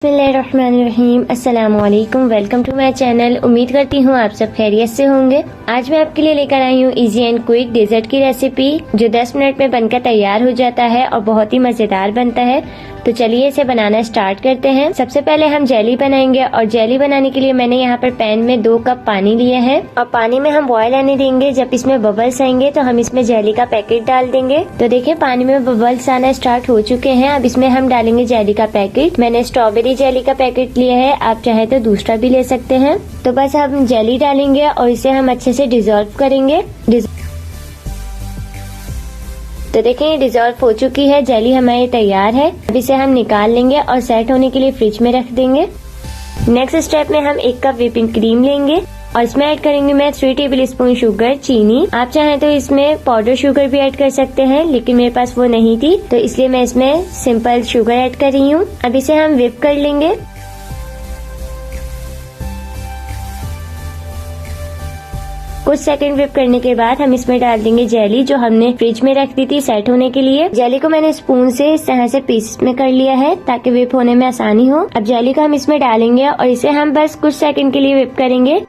बिस्मिल्लाहिर्रहमानिर्रहीम। अस्सलामुअलैकुम। Welcome to my channel. उम्मीद करती हूँ आप सब खैरियत से होंगे। आज मैं आपके लिए लेकर आई हूँ इजी एंड क्विक डेजर्ट की रेसिपी जो 10 मिनट में बनकर तैयार हो जाता है और बहुत ही मजेदार बनता है। तो चलिए इसे बनाना स्टार्ट करते हैं। सबसे पहले हम जेली बनाएंगे और जेली बनाने के लिए मैंने यहाँ पर पैन में 2 कप पानी लिया है और पानी में हम बॉयल आने देंगे। जब इसमें बबल्स आएंगे तो हम इसमें जेली का पैकेट डाल देंगे। तो देखिए पानी में बबल्स आना स्टार्ट हो चुके हैं। अब इसमें हम डालेंगे जेली का पैकेट। मैंने स्ट्रॉबेरी जेली का पैकेट लिया है, आप चाहे तो दूसरा भी ले सकते हैं। तो बस हम जेली डालेंगे और इसे हम अच्छे से डिजोल्व करेंगे। तो देखें डिजोल्व हो चुकी है, जेली हमारी तैयार है। अब इसे हम निकाल लेंगे और सेट होने के लिए फ्रिज में रख देंगे। नेक्स्ट स्टेप में हम 1 कप व्हिपिंग क्रीम लेंगे और इसमें ऐड करेंगे मैं 3 टेबल स्पून शुगर चीनी। आप चाहें तो इसमें पाउडर शुगर भी ऐड कर सकते हैं, लेकिन मेरे पास वो नहीं थी तो इसलिए मैं इसमें सिंपल शुगर ऐड कर रही हूँ। अब इसे हम व्हिप कर लेंगे। कुछ सेकंड व्हिप करने के बाद हम इसमें डाल देंगे जेली जो हमने फ्रिज में रख दी थी सेट होने के लिए। जेली को मैंने स्पून से इस तरह से पीसेस में कर लिया है ताकि व्हिप होने में आसानी हो। अब जेली को हम इसमें डालेंगे और इसे हम बस कुछ सेकंड के लिए व्हिप करेंगे।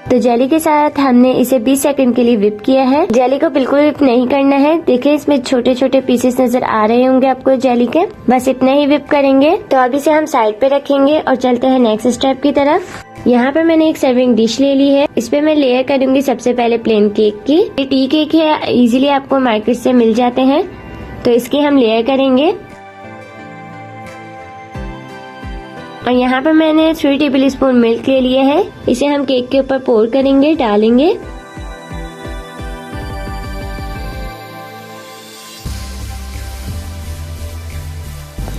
तो जेली के साथ हमने इसे 20 सेकंड के लिए व्हिप किया है। जेली को बिल्कुल व्हिप नहीं करना है। देखिए इसमें छोटे छोटे पीसेस नजर आ रहे होंगे आपको जेली के, बस इतना ही व्हिप करेंगे। तो अब इसे हम साइड पे रखेंगे और चलते हैं नेक्स्ट स्टेप की तरफ। यहाँ पर मैंने एक सर्विंग डिश ले ली है। इस पे मैं लेयर करूंगी सबसे पहले प्लेन केक की। ये टी केक है, इजीली आपको मार्केट से मिल जाते हैं। तो इसकी हम लेयर करेंगे और यहाँ पर मैंने 3 टेबल स्पून मिल्क ले लिया है। इसे हम केक के ऊपर पोर करेंगे, डालेंगे।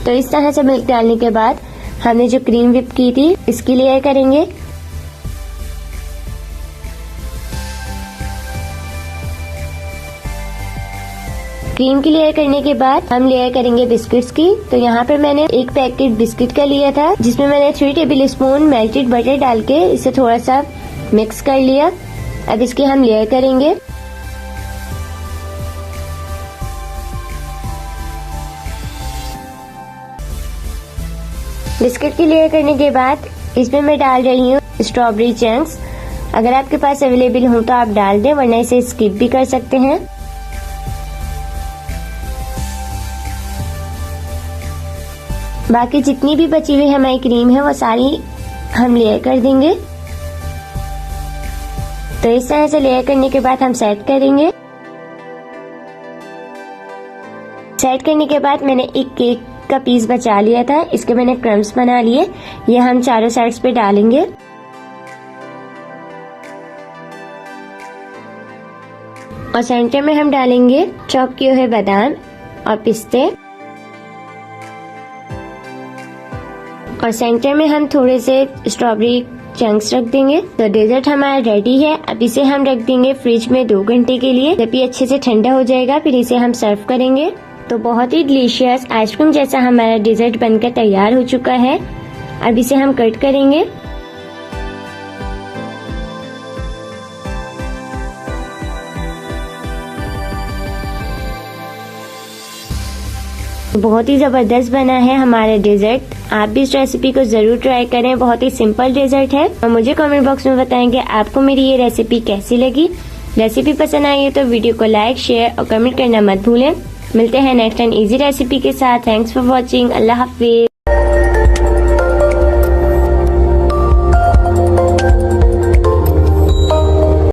तो इस तरह से मिल्क डालने के बाद हमने जो क्रीम व्हिप की थी इसकी लेयर करेंगे। क्रीम की लेयर करने के बाद हम लेयर करेंगे बिस्किट्स की। तो यहाँ पर मैंने एक पैकेट बिस्किट का लिया था जिसमें मैंने 3 टेबल स्पून मेल्टेड बटर डाल के इसे थोड़ा सा मिक्स कर लिया। अब इसकी हम लेयर करेंगे। बिस्किट की लेयर करने के बाद इसमें मैं डाल रही हूँ स्ट्रॉबेरी चंक्स। अगर आपके पास अवेलेबल हो तो आप डाल दें, वरना इसे स्किप भी कर सकते हैं। बाकी जितनी भी बची हुई हमारी क्रीम है वो सारी हम लेयर कर देंगे। तो इस तरह से लेयर करने के बाद हम सेट करेंगे। सेट करने के बाद मैंने एक केक का पीस बचा लिया था, इसके मैंने क्रम्स बना लिए। ये हम चारों साइड्स पे डालेंगे। और सेंटर में हम डालेंगे चॉप किए हुए बादाम और पिस्ते। और सेंटर में हम थोड़े से स्ट्रॉबेरी चंक्स रख देंगे। तो डेजर्ट हमारा रेडी है। अब इसे हम रख देंगे फ्रिज में 2 घंटे के लिए। जब ये अच्छे से ठंडा हो जाएगा फिर इसे हम सर्व करेंगे। तो बहुत ही डिलीशियस आइसक्रीम जैसा हमारा डेजर्ट बनकर तैयार हो चुका है। अब इसे हम कट करेंगे। बहुत ही जबरदस्त बना है हमारा डेजर्ट। आप भी इस रेसिपी को जरूर ट्राई करें। बहुत ही सिंपल डेजर्ट है। और मुझे कमेंट बॉक्स में बताएंगे आपको मेरी ये रेसिपी कैसी लगी। रेसिपी पसंद आई हो तो वीडियो को लाइक, शेयर और कमेंट करना मत भूलें। मिलते हैं नेक्स्ट एंड इजी रेसिपी के साथ। Thanks for watching. Allah Hafiz.